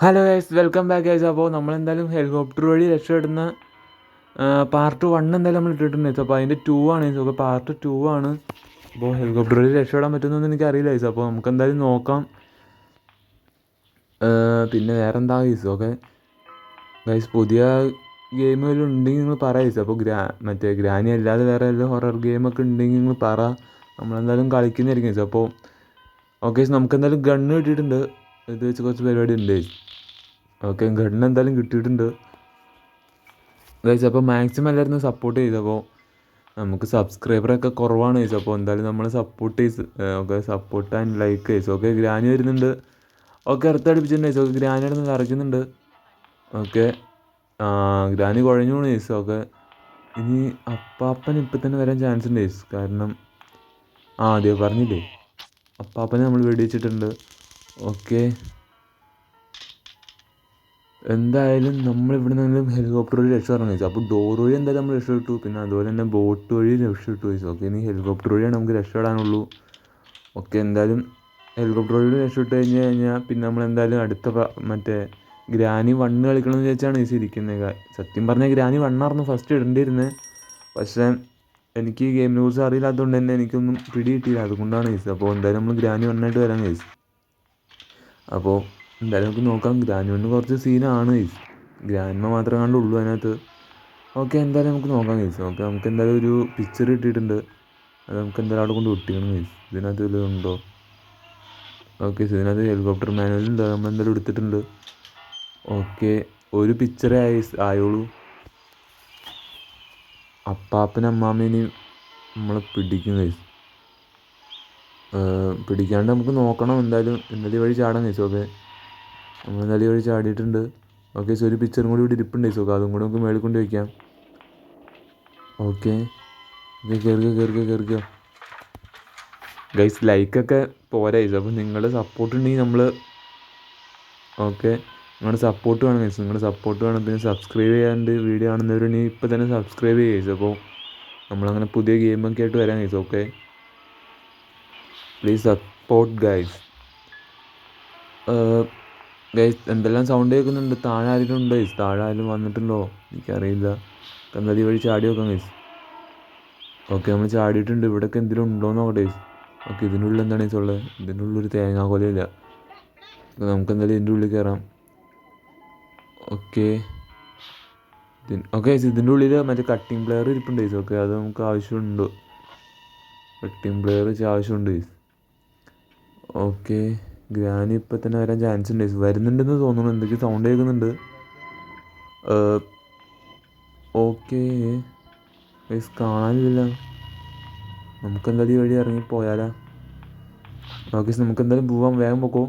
Hello guys, welcome back guys. അപ്പോൾ നമ്മളെന്തായാലും helicopter വഴി രക്ഷപ്പെടുന്ന പാർട്ട് 1 എന്തായാലും നമ്മൾ ഇട്ടിട്ടുണ്ട്. അപ്പോൾ അതിൻ്റെ 2 ആണ്. അപ്പോൾ പാർട്ട് 2 ആണ്. അപ്പോൾ ഹെലികോപ്റ്റർ വഴി രക്ഷപ്പെടാൻ പറ്റുമെന്നൊന്നും എനിക്കറിയില്ല ഗൈസ്. അപ്പോൾ നമുക്ക് എന്തായാലും നോക്കാം. പിന്നെ വേറെ എന്താ ഗൈസ്? ഓക്കെ ഗൈസ്, പുതിയ ഗെയിമുകൾ ഉണ്ടെങ്കിൽ നിങ്ങൾ പറ ഗൈസ്. അപ്പോൾ മറ്റേ ഗ്രാനി അല്ലാതെ വേറെ വല്ല ഹൊറർ ഗെയിമൊക്കെ ഉണ്ടെങ്കിൽ നിങ്ങൾ പറ. നമ്മളെന്തായാലും കളിക്കുന്നതായിരിക്കും ഗൈസ്. അപ്പോൾ ഓക്കെ ഗൈസ്, നമുക്കെന്തായാലും ഗണ്ണ് കിട്ടിയിട്ടുണ്ട്. ഇത് വെച്ച് കുറച്ച് പരിപാടി ഉണ്ട്. ഓക്കെ, ഗണ്ണ് എന്തായാലും കിട്ടിയിട്ടുണ്ട് ഗൈസ്. അപ്പോൾ മാക്സിമം എല്ലാവരും സപ്പോർട്ട് ചെയ്തു. അപ്പോൾ നമുക്ക് സബ്സ്ക്രൈബറൊക്കെ കുറവാണ് ഗൈസ്. അപ്പോൾ എന്തായാലും നമ്മൾ സപ്പോർട്ട് ചെയ്ത് okay, support and like guys. Okay, granny വരുന്നുണ്ട്. ഓക്കെ, അടുത്തടുപ്പിച്ചിട്ടുണ്ട് ഗൈസ്. ഓക്കെ, ഗ്രാനി ഇടുന്ന് കറക്കുന്നുണ്ട്. ഓക്കെ, ഗ്രാനി കുഴഞ്ഞു പോണു ഗൈസ്. ഓക്കെ, ഇനി അപ്പാപ്പൻ ഇപ്പം തന്നെ വരാൻ ചാൻസ് ഉണ്ട് ഗൈസ്. കാരണം അതെ പറഞ്ഞില്ലേ, അപ്പാപ്പനെ നമ്മൾ വെടിവെച്ചിട്ടുണ്ട്. ഓക്കെ, എന്തായാലും നമ്മൾ ഇവിടെ നിന്നും ഹെലികോപ്റ്റർ വഴി രക്ഷപ്പെടണം ഗൈസ്. അപ്പോൾ ഡോർ വഴി എന്തായാലും നമ്മൾ രക്ഷപ്പെട്ടു. പിന്നെ അതുപോലെ തന്നെ ബോട്ട് വഴി രക്ഷപ്പെട്ടു ഗൈസ്. ഓക്കെ, ഇനി ഹെലികോപ്റ്റർ വഴിയാണ് നമുക്ക് രക്ഷപ്പെടാനുള്ളൂ. ഓക്കെ, എന്തായാലും ഹെലികോപ്റ്റർ വഴി രക്ഷപ്പെട്ട് കഴിഞ്ഞാൽ പിന്നെ നമ്മൾ എന്തായാലും അടുത്ത മറ്റേ ഗ്രാനി 1 കളിക്കണമെന്ന് വിചാരിച്ചാണ് ഗൈസ് ഇരിക്കുന്നത്. സത്യം പറഞ്ഞാൽ ഗ്രാനി 1 ആയിരുന്നു ഫസ്റ്റ് ഇടേണ്ടിയിരുന്നത്. പക്ഷേ എനിക്ക് ഗെയിമിനെ കുറിച്ച് അറിയില്ലാത്തതുകൊണ്ട് തന്നെ എനിക്കൊന്നും പിടി കിട്ടിയില്ല. അതുകൊണ്ടാണ് ഗൈസ്. അപ്പോൾ എന്തായാലും നമ്മൾ ഗ്രാനി 1 ആയിട്ട് വരാം ഗൈസ്. അപ്പോൾ എന്തായാലും നമുക്ക് നോക്കാം. ഗ്രാനി 1 കുറച്ച് സീനാണ് ഗൈസ്. ഗ്രാൻഡ്മ മാത്രമേ കണ്ടുള്ളൂ അതിനകത്ത്. ഓക്കെ, എന്തായാലും നമുക്ക് നോക്കാം ഗൈസ്. ഓക്കെ, നമുക്ക് എന്തായാലും ഒരു പിക്ചർ കിട്ടിയിട്ടുണ്ട്. അത് നമുക്ക് എന്തായാലും അവിടെ കൊണ്ട് ഒട്ടിക്കണം ഗൈസ്. ഇതിനകത്ത് വല്ലതും ഉണ്ടോ? ഓക്കെ, ഇതിനകത്ത് ഹെലികോപ്റ്റർ മാനുവലുണ്ട്. നമ്മൾ എന്തായാലും എടുത്തിട്ടുണ്ട്. ഓക്കെ, ഒരു പിക്ചറേ ആയുള്ളൂ. അപ്പാപ്പനും അമ്മാമ്മേനെയും നമ്മളെ പിടിക്കും ഗൈസ്. പിടിക്കാണ്ട് നമുക്ക് നോക്കണം. എന്തായാലും ഇന്നലെ വഴി ചാടാൻ ഗൈസ്. ഓക്കെ, നമ്മൾ ഇന്നലെ വഴി ചാടിയിട്ടുണ്ട്. ഓക്കെ, സോ ഒരു പിക്ചറും കൂടി ഇവിടെ ഇരിപ്പുണ്ട് ഗൈസ്. ഓക്കെ, അതും കൂടി നമുക്ക് മേളിൽ കൊണ്ട് വയ്ക്കാം. ഓക്കെ, കയറുക ഗൈസ്. ലൈക്കൊക്കെ പോരാ ഗൈസ്. അപ്പോൾ നിങ്ങളുടെ സപ്പോർട്ട് ഉണ്ടെങ്കിൽ നമ്മൾ ഓക്കെ, നിങ്ങളുടെ സപ്പോർട്ട് വേണം ഗൈസ്. നിങ്ങളുടെ സപ്പോർട്ട് വേണം. പിന്നെ സബ്സ്ക്രൈബ് ചെയ്യാണ്ട് വീഡിയോ കാണുന്നവരുണ്ടെങ്കിൽ ഇപ്പോൾ തന്നെ സബ്സ്ക്രൈബ് ചെയ്യുക ഗൈസ്. അപ്പോൾ നമ്മളങ്ങനെ പുതിയ ഗെയിമൊക്കെ ആയിട്ട് വരാം guys. Okay, please support guys. Guys, എന്തെല്ലാം സൗണ്ട് കേൾക്കുന്നുണ്ട്? താഴെ ആരെങ്കിലും ഉണ്ടോ ഗൈസ്? താഴെ ആരെങ്കിലും വന്നിട്ടുണ്ടോ? എനിക്കറിയില്ല. കന്നതി വഴി ചാടി നോക്കാം ഗൈസ്. ഓക്കെ, നമ്മൾ ചാടിയിട്ടുണ്ട്. ഇവിടെയൊക്കെ എന്തെങ്കിലും ഉണ്ടോയെന്ന് നോക്കട്ടെ ഗൈസ്. ഓക്കെ, ഇതിൻ്റെ ഉള്ളിൽ എന്താണ് ഗൈസ് ഉള്ളത്? ഇതിൻ്റെ ഉള്ളിൽ തേങ്ങാക്കൊലയില്ല. നമുക്ക് എന്തായാലും ഇതിൻ്റെ ഉള്ളിൽ കയറാം. ഓക്കെ, ഓക്കെ ഗൈസ്, ഇതിൻ്റെ ഉള്ളിൽ മറ്റേ കട്ടിങ് പ്ലെയർ ഇരിപ്പുണ്ട് ഗൈസ്. ഓക്കെ, അത് നമുക്ക് ആവശ്യമുണ്ട്. കട്ടിങ് പ്ലെയർ ആവശ്യമുണ്ട് ഗൈസ്. ഓക്കെ, ഗ്രാനി ഇപ്പം തന്നെ വരാൻ ചാൻസ് ഉണ്ട് ഗൈസ്. വരുന്നുണ്ടെന്ന് തോന്നുന്നു. എന്തൊക്കെ സൗണ്ട് കേൾക്കുന്നുണ്ട്. ഓക്കെ ഗൈസ്, കാണാനില്ല. നമുക്കെന്തായാലും ഈ വഴി ഇറങ്ങിപ്പോയാലാ? ഓക്കെ, നമുക്ക് എന്തായാലും പോവാം. വേഗം പോക്കോ.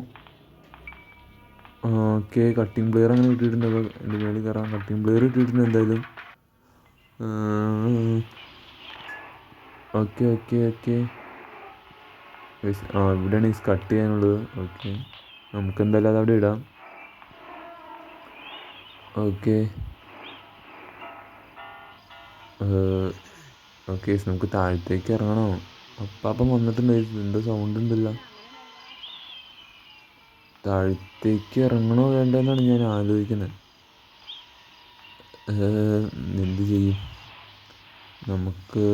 ഓക്കെ, കട്ടിങ് പ്ലെയർ അങ്ങനെ കിട്ടിയിട്ടുണ്ട്. അപ്പോൾ എൻ്റെ മേളിൽ കയറാം. കട്ടിങ് പ്ലെയർ കിട്ടിയിട്ടുണ്ട് എന്തായാലും. ഓക്കെ ഓക്കെ ഓക്കെ ഇവിടെയാണ് ഈ കട്ട് ചെയ്യാനുള്ളത്. ഓക്കെ, നമുക്കെന്തായാലും അത് അവിടെ ഇടാം. ഓക്കെ ഓക്കെ, നമുക്ക് താഴത്തേക്ക് ഇറങ്ങണോ? അപ്പം വന്നിട്ടുണ്ട്. എന്തോ സൗണ്ട് ഉണ്ടല്ലോ. താഴത്തേക്ക് ഇറങ്ങണോ വേണ്ടെന്നാണ് ഞാൻ ആലോചിക്കുന്നത്. എന്ത് ചെയ്യും നമുക്ക്?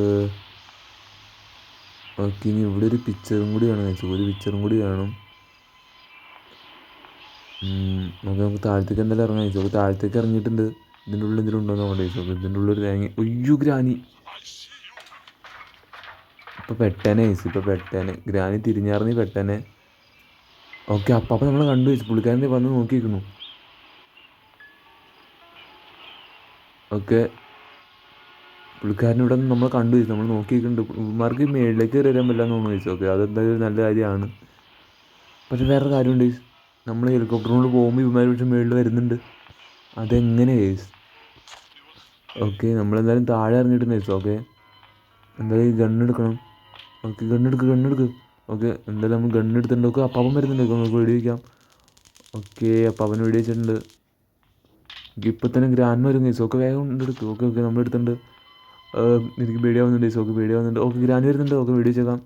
ഓക്കെ, ഇനി ഇവിടെ ഒരു പിക്ചറും കൂടി വേണം ഗൈസ്. ഒരു പിക്ചറും കൂടി വേണം. നമുക്ക് താഴത്തേക്ക് എന്തായാലും ഇറങ്ങാം ഗൈസ്. അപ്പോൾ താഴത്തേക്ക് ഇറങ്ങിയിട്ടുണ്ട്. ഇതിൻ്റെ ഉള്ളിൽ എന്തെങ്കിലും ഉണ്ടോ നോക്കട്ടെ ഗൈസ്. അപ്പോൾ ഇതിൻ്റെ ഉള്ളിൽ ഒരു തേങ്ങ. ഒയ്യോ, ഗ്രാനി ഇപ്പോൾ പെട്ടേനെ ഗൈസ്. ഇപ്പോൾ പെട്ടേനെ ഗ്രാനി തിരിഞ്ഞറിഞ്ഞ് പെട്ടേനെ. ഓക്കെ, അപ്പം നമ്മളെ കണ്ടു വെച്ചു. പുള്ളിക്കാരൻ്റെ വന്ന് നോക്കിയിരിക്കുന്നു. ഓക്കെ, പുള്ളിക്കാരൻ ഇവിടെ നിന്ന് നമ്മൾ കണ്ടു വെച്ചു. നമ്മൾ നോക്കിയിരിക്കുന്നുണ്ട്. ഇവന്മാർക്ക് മേളിലേക്ക് കയറി വരാൻ പറ്റില്ല എന്ന് തോന്നുന്നു ചോദിച്ചു. ഓക്കെ, അതെന്തായാലും നല്ല കാര്യമാണ്. പക്ഷെ വേറെ കാര്യമുണ്ട്, നമ്മൾ ഹെലികോപ്റ്ററിനോട് പോകുമ്പോൾ ഇവന്മാർ പക്ഷേ മേളിൽ വരുന്നുണ്ട്. അതെങ്ങനെ കേസ്? ഓക്കെ, നമ്മളെന്തായാലും താഴെ ഇറങ്ങിയിട്ടുണ്ട് കേസ്. ഓക്കെ, എന്തായാലും ഗണ്ണെടുക്കണം. ഓക്കെ, ഗണ്ണെടുക്ക്. ഓക്കെ, എന്തായാലും നമ്മൾ ഗണ്ണെടുത്തിട്ടുണ്ട്. ഓക്കെ, അപ്പാപ്പൻ വരുന്നുണ്ട്. നമുക്ക് വെടി വയ്ക്കാം. ഓക്കെ, അപ്പാപ്പൻ വെടി വെച്ചിട്ടുണ്ട്. ഇപ്പം തന്നെ ഗ്രാൻഡ് വരും കേസ്. ഓക്കെ, വേഗം എടുക്കും. ഓക്കെ ഓക്കെ, നമ്മളെടുത്തിട്ടുണ്ട്. എനിക്ക് പേടിയാവുന്നുണ്ട് കേസ്. ഓക്കെ, പേടിയാവുന്നുണ്ട്. ഓക്കെ, ഗ്രാൻഡ് വരുന്നുണ്ട്. ഓക്കെ, വെടി വെച്ചേക്കാം.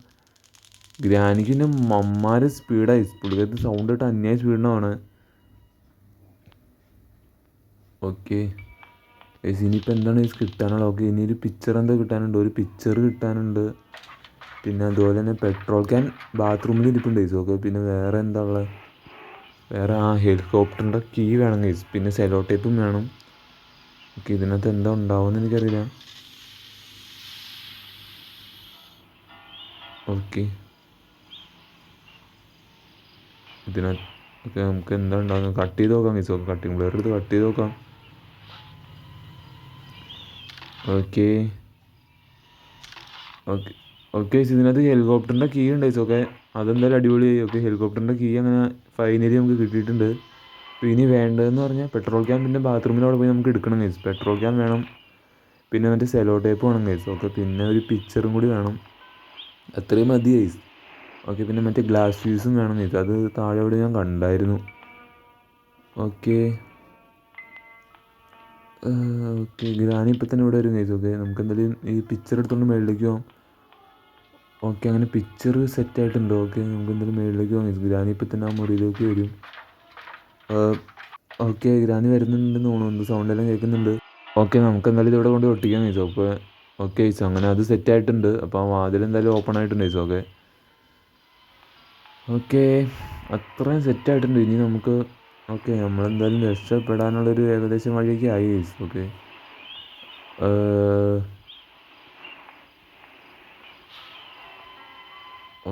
ഗ്രാനിക്ക് പിന്നെ മമ്മാരെ സ്പീഡായി. പുള്ളിക്കാരത്ത് സൗണ്ട് ഇട്ട് അന്യായ സ്പീഡിനാണ്. ഓക്കെ ഗൈസ്, ഇനിയിപ്പോൾ എന്താണ് ഗൈസ് കിട്ടാനുള്ളത്? ഓക്കെ, ഇനി ഒരു പിക്ചർ എന്താ കിട്ടാനുണ്ട്? ഒരു പിക്ചർ കിട്ടാനുണ്ട്. പിന്നെ അതുപോലെ തന്നെ പെട്രോൾ ക്യാൻ ബാത്റൂമിൽ ഇരിപ്പുണ്ട് ഗൈസ്. ഓക്കെ, പിന്നെ വേറെ എന്താ ഉള്ളത്? വേറെ ഹെലികോപ്റ്ററിൻ്റെ കീ വേണം ഗൈസ്. പിന്നെ സെലോ ടേപ്പും വേണം. ഓക്കെ, ഇതിനകത്ത് എന്താ ഉണ്ടാവുമെന്ന് എനിക്കറിയില്ല. ഓക്കെ, ഇതിനകത്ത് ഓക്കെ നമുക്ക് എന്താ ഉണ്ടാകുന്നത്? കട്ട് ചെയ്ത് നോക്കാം ഗൈസ്. ഓക്കെ, കട്ടിങ് പ്ലെയർ എടുത്ത് കട്ട് ചെയ്ത് നോക്കാം. ഓക്കെ ഓക്കെ ഓക്കെ ഇതിനകത്ത് ഹെലികോപ്റ്ററിൻ്റെ കീ ഉണ്ട് ഗൈസ്. ഓക്കെ, അതെന്തായാലും അടിപൊളിയായി. ഓക്കെ, ഹെലികോപ്റ്ററിൻ്റെ കീ അങ്ങനെ ഫൈനലി നമുക്ക് കിട്ടിയിട്ടുണ്ട്. അപ്പോൾ ഇനി വേണ്ടതെന്ന് പറഞ്ഞാൽ പെട്രോൾ ക്യാൻ പിന്നെ ബാത്റൂമിലവിടെ പോയി നമുക്ക് എടുക്കണം ഗൈസ്. പെട്രോൾ ക്യാൻ വേണം, പിന്നെ മറ്റേ സെലോ ടേപ്പ് വേണം ഗൈസ്. ഓക്കെ, പിന്നെ ഒരു പിക്ചറും കൂടി വേണം. അത്രയും മതി ഗൈസ്. ഓക്കെ, പിന്നെ മറ്റേ ഗ്ലാസ് ഫ്യൂസും വേണം ഗൈസ്. അത് താഴെ അവിടെ ഞാൻ കണ്ടായിരുന്നു. ഓക്കെ ഓക്കെ, ഗ്രാനി ഇപ്പം തന്നെ ഇവിടെ വരും ഗൈസ്. ഓക്കെ, നമുക്ക് എന്തായാലും ഈ പിക്ചർ എടുത്തുകൊണ്ട് മേളിലേക്ക് പോകാം. ഓക്കെ, അങ്ങനെ പിക്ചർ സെറ്റായിട്ടുണ്ട്. ഓക്കെ, നമുക്ക് എന്തായാലും മേളിലേക്ക് പോകാം ഗൈസ്. ഗ്രാനി ഇപ്പം തന്നെ ആ മുറിയിലേക്ക് വരും. ഓക്കെ, ഗ്രാനി വരുന്നുണ്ടെന്ന് തോന്നുന്നു. സൗണ്ടെല്ലാം കേൾക്കുന്നുണ്ട്. ഓക്കെ, നമുക്ക് എന്തായാലും ഇതിവിടെ കൊണ്ട് ഒട്ടിക്കാം ഗൈസ്. അപ്പോൾ ഓക്കെ ഗൈസ്, അങ്ങനെ അത് സെറ്റായിട്ടുണ്ട്. അപ്പോൾ ആ വാതിൽ എന്തായാലും ഓപ്പൺ ആയിട്ടുണ്ട് ഗൈസ്. ഓക്കെ ഓക്കെ, അത്രയും സെറ്റായിട്ടുണ്ട്. ഇനി നമുക്ക് ഓക്കെ നമ്മളെന്തായാലും രക്ഷപ്പെടാനുള്ളൊരു ഏകദേശം വഴിയൊക്കെ ആയി ഗൈസ്. ഓക്കെ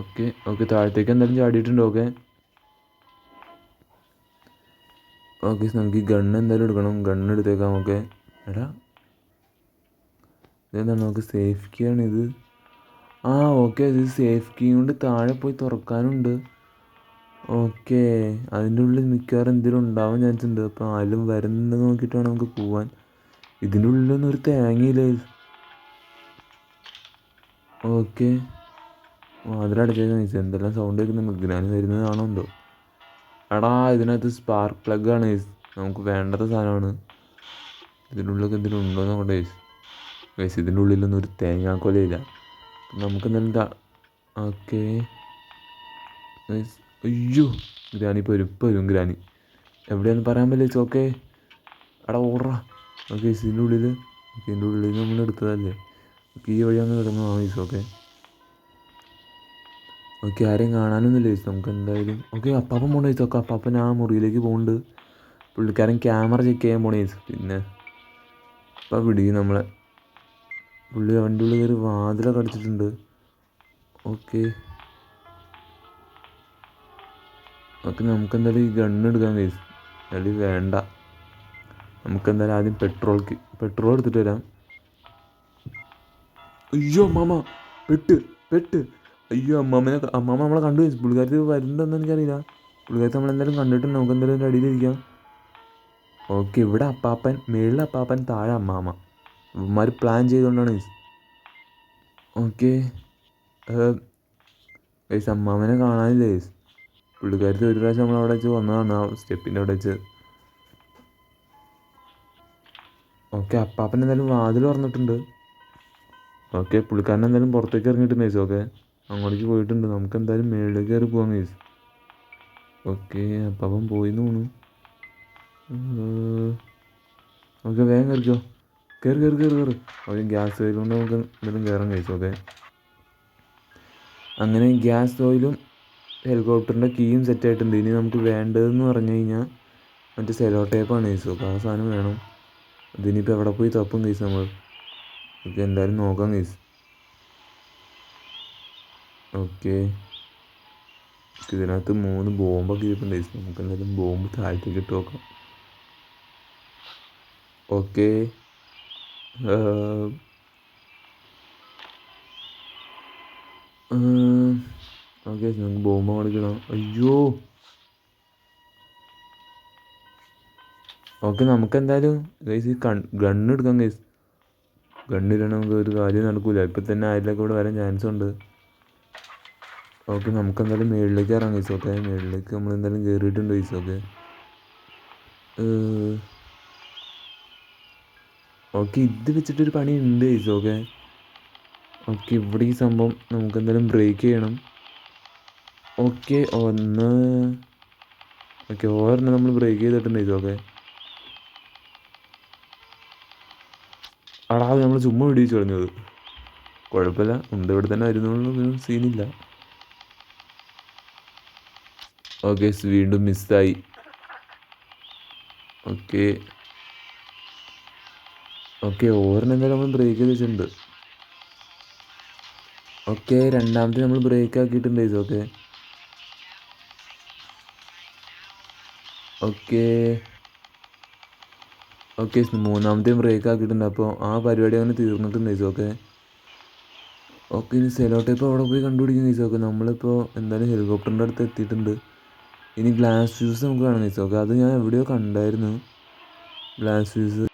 ഓക്കെ ഓക്കെ താഴത്തേക്ക് എന്തായാലും ചാടിയിട്ടുണ്ട്. ഓക്കെ ഓക്കെ, നമുക്ക് ഈ ഗണ്ണ് എന്തായാലും എടുക്കണം. ഗണ്ണ് എടുത്തേക്കാം. ഓക്കെ, എടാ ഇതെന്താണ്? നമുക്ക് സേഫ് കീ ആണിത്. ഓക്കെ, ഇത് സേഫ് കീ കൊണ്ട് താഴെ പോയി തുറക്കാനുണ്ട്. ഓക്കെ, അതിൻ്റെ ഉള്ളിൽ മിക്കവാറും എന്തെങ്കിലും ഉണ്ടാവാൻ ചാൻസ് ഉണ്ട്. അപ്പോൾ ആരും വരുന്നുണ്ടെന്ന് നോക്കിയിട്ട് വേണം നമുക്ക് പോവാൻ. ഇതിൻ്റെ ഉള്ളിലൊന്നും ഒരു തേങ്ങയില്ല. ഓക്കെ, അതിലടച്ചേക്കാൻ ഗൈസ്. എന്തെല്ലാം സൗണ്ട് കേൾക്കുന്നുണ്ട്. ഗ്രാനി വരുന്നതാണോ എന്തോ? എടാ, ഇതിനകത്ത് സ്പാർക്ക് പ്ലഗ് ആണ് ഗൈസ്. നമുക്ക് വേണ്ടാത്ത സാധനമാണ്. ഇതിൻ്റെ ഉള്ളിലൊക്കെ എന്തെങ്കിലും ഉണ്ടോ എന്ന് നോക്കട്ടെ ഗൈസ്. ഗൈസ്, ഇതിൻ്റെ ഉള്ളിലൊന്നും ഒരു തേങ്ങാക്കൊലയില്ല. നമുക്ക് എന്തായാലും ഓക്കെ ഗൈസ്. അയ്യോ, ഗ്രാനി ഇപ്പോൾ വരും ഗ്രാനി. എവിടെയാണെന്ന് പറയാൻ പറ്റില്ല ഗൈസ്. ഓക്കെ, എടാ ഓടാ. ഓക്കെ, ഇതിൻ്റെ ഉള്ളിൽ ഇതിൻ്റെ ഉള്ളിൽ നമ്മൾ എടുത്തതല്ലേ. ഓക്കെ, ഈ വഴി അങ്ങ് കിടന്നു ഗൈസ്. ഓക്കെ ഓക്കെ, ആരെയും കാണാനൊന്നുമില്ല ഗൈസ്. നമുക്ക് എന്തായാലും ഓക്കെ അപ്പാപ്പൻ പോകണം ഗൈസ്. ഓക്കെ, അപ്പാപ്പൻ ആ മുറിയിലേക്ക് പോകുന്നുണ്ട്. പുള്ളിക്കാരൻ ക്യാമറ ചെക്ക് ചെയ്യാൻ പോണേ ഗൈസ്. പിന്നെ അപ്പം പിടിക്കും നമ്മളെ. പുള്ളി അവൻ്റെ ഉള്ളിൽ കയറി വാതിലൊക്കെ അടിച്ചിട്ടുണ്ട്. ഓക്കെ ഓക്കെ, നമുക്കെന്തായാലും ഈ ഗണ്ണ് എടുക്കാൻ ഗൈസ്. അല്ലെങ്കിൽ വേണ്ട, നമുക്കെന്തായാലും ആദ്യം പെട്രോൾ എടുത്തിട്ട് വരാം. അയ്യോ അമ്മാമ, പെട്ട്. അയ്യോ, അമ്മാമ്മ നമ്മളെ കണ്ടു ഗൈസ്. പുള്ളിക്കാരത്ത് വരുന്നുണ്ടെന്ന് എനിക്കറിയില്ല. പുള്ളിക്കാരത്ത് നമ്മളെന്തായാലും കണ്ടിട്ടുണ്ട്. നമുക്ക് എന്തായാലും എൻ്റെ അടിയിലിരിക്കാം. ഓക്കെ, ഇവിടെ അപ്പാപ്പൻ, മേളിൽ അപ്പാപ്പൻ, താഴെ അമ്മാമ്മ. ഇവന്മാർ പ്ലാൻ ചെയ്തുകൊണ്ടാണ് ഗൈസ്. ഓക്കെ ഗൈസ്, അമ്മാമ്മനെ കാണാനില്ല ഗൈസ്. പുള്ളിക്കാരത്ത് ഒരു പ്രാവശ്യം നമ്മളവിടെ വെച്ച് വന്നതാണ്, ആ സ്റ്റെപ്പിൻ്റെ അവിടെ വെച്ച്. ഓക്കെ, അപ്പാപ്പൻ എന്തായാലും വാതിൽ തുറന്നിട്ടുണ്ട്. ഓക്കെ, പുള്ളിക്കാരൻ എന്തായാലും പുറത്തേക്ക് ഇറങ്ങിയിട്ടുണ്ട് ഗൈസ്. ഓക്കെ, അങ്ങോട്ടേക്ക് പോയിട്ടുണ്ട്. നമുക്ക് എന്തായാലും മേളിലേക്ക് കയറി പോകാം ഗൈസ്. ഓക്കെ, അപ്പാപ്പൻ പോയിന്ന് തോന്നുന്നു. ഓക്കെ, വേഗം കയറിക്കോ. കയറി. ഓക്കെ, ഗ്യാസ് ഓയിൽ കൊണ്ട് നമുക്ക് എന്തെങ്കിലും കയറാൻ കഴിച്ചു. ഓക്കെ, അങ്ങനെ ഗ്യാസ് ഓയിലും ഹെലികോപ്റ്ററിൻ്റെ കീയും സെറ്റായിട്ടുണ്ട്. ഇനി നമുക്ക് വേണ്ടതെന്ന് പറഞ്ഞു കഴിഞ്ഞാൽ മറ്റേ സെലോ ടേപ്പാണ് ഗൈസ്. ഓക്കെ, ആ സാധനം വേണം. അതിനിപ്പോൾ എവിടെ പോയി തപ്പും ഗൈസ് നമ്മൾ? ഓക്കെ, എന്തായാലും നോക്കാം ഗൈസ്. ഓക്കെ, ഇതിനകത്ത് 3 ബോംബൊക്കെ ഇരിപ്പുണ്ട് ഗൈസ്. നമുക്ക് എന്തായാലും ബോംബ് താഴത്തേക്ക് ഇട്ട് നോക്കാം. ഓക്കെ ഓക്കെ, നമുക്ക് ബോംബ് കളിക്കണം. അയ്യോ, ഓക്കെ, നമുക്ക് എന്തായാലും ഗൈസ് ഈ ഗണ്ണ് എടുക്കാം ഗൈസ്. ഗണ്ണിലാണ് നമുക്ക് ഒരു കാര്യം നടക്കില്ല. ഇപ്പം തന്നെ ആരിലൊക്കെ ഇവിടെ വരാൻ ചാൻസ് ഉണ്ട്. ഓക്കെ, നമുക്ക് എന്തായാലും മേളിലേക്ക് ഇറങ്ങാം ഗൈസ്. ഓക്കെ, മേളിലേക്ക് നമ്മൾ എന്തായാലും കയറിയിട്ടുണ്ട് ഗൈസ്. ഓക്കെ ഓക്കെ, ഇത് വെച്ചിട്ടൊരു പണി ഉണ്ട് ഗൈസ്. ഓക്കെ ഓക്കെ, ഇവിടെ ഈ സംഭവം നമുക്ക് എന്തായാലും ബ്രേക്ക് ചെയ്യണം. ഓക്കെ, ഓക്കെ, ഒരെണ്ണം നമ്മൾ ബ്രേക്ക് ചെയ്തിട്ടുണ്ട് ഗൈസ്. ഓക്കെ അടാ നമ്മൾ ചുമ്മാ വെടിവെച്ച് കളഞ്ഞത്. കുഴപ്പമില്ല, ഉണ്ട് ഇവിടെ തന്നെ വരുന്നൊന്നും സീനില്ല. ഓക്കെ, വീണ്ടും മിസ്സായി. ഓക്കെ ഓക്കെ, ഓവറിനെന്തായാലും നമ്മൾ ബ്രേക്ക് ചെയ്ത് വെച്ചിട്ടുണ്ട്. ഓക്കെ, രണ്ടാമത്തെ നമ്മൾ ബ്രേക്ക് ആക്കിയിട്ടുണ്ട് ഗൈസ്. ഓക്കെ ഓക്കെ ഓക്കെ, മൂന്നാമത്തെയും ബ്രേക്ക് ആക്കിയിട്ടുണ്ട്. അപ്പോൾ ആ പരിപാടി അങ്ങനെ തീർന്നിട്ടുണ്ട് ഗൈസ്. ഓക്കെ ഓക്കെ, ഇനി സെലോ ടേപ്പ് അവിടെ പോയി കണ്ടുപിടിക്കും ഗൈസ്. ഓക്കെ, നമ്മളിപ്പോൾ എന്തായാലും ഹെലികോപ്റ്ററിൻ്റെ അടുത്ത് എത്തിയിട്ടുണ്ട്. ഇനി ഗ്ലാസ് ഫ്യൂസ് നമുക്ക് കാണാം ഗൈസ്. ഓക്കെ, അത് ഞാൻ എവിടെയോ കണ്ടായിരുന്നു ഗ്ലാസ് ഫ്യൂസ്.